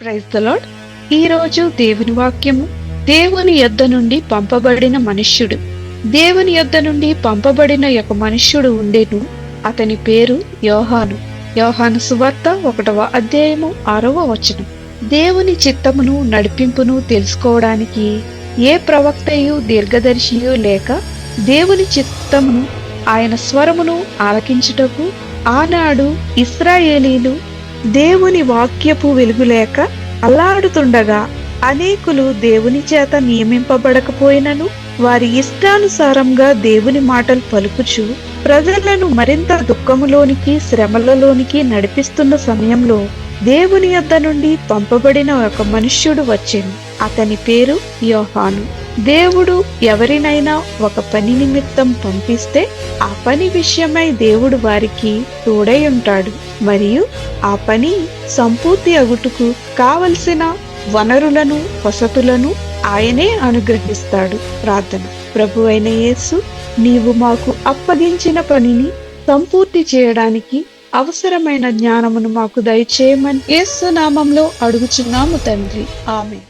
Praise the lord. ఈ రోజు దేవుని వాక్యము, దేవుని యొద్ద నుండి పంపబడిన మనుష్యుడు. దేవుని యొద్ద నుండి పంపబడిన ఒక మనుష్యుడు ఉండెను. అతని పేరు యోహాను. యోహాను సువార్త 1వ అధ్యాయము 6వ వచనం. దేవుని చిత్తమును నడిపింపును తెలుసుకోవడానికి ఏ ప్రవక్తయు దీర్ఘదర్శియు లేక, దేవుని చిత్తమును ఆయన స్వరమును ఆలకించుటకు ఆనాడు ఇశ్రాయేలీలు దేవుని వాక్యపు వెలుగులేక అల్లాడుతుండగా, అనేకులు దేవుని చేత నియమింపబడకపోయినను వారి ఇష్టానుసారంగా దేవుని మాటలు పలుకుచు ప్రజలను మరింత దుఃఖములోనికి, శ్రమలలోనికి నడిపిస్తున్న సమయంలో దేవుని యొద్ద నుండి పంపబడిన ఒక మనుష్యుడు వచ్చెను. అతని పేరు యోహాను. దేవుడు ఎవరినైనా ఒక పని నిమిత్తం పంపిస్తే ఆ పని విషయమై దేవుడు వారికి తోడై ఉంటాడు మరియు ఆ పని సంపూర్తి అగుటకు కావలసిన వనరులను, వసతులను ఆయనే అనుగ్రహిస్తాడు. ప్రార్థన. ప్రభు అయిన యేసు, నీవు మాకు అప్పగించిన పనిని సంపూర్తి చేయడానికి అవసరమైన జ్ఞానమును మాకు దయచేయమని యేసు నామంలో అడుగుచున్నాము తండ్రి. ఆమేన్.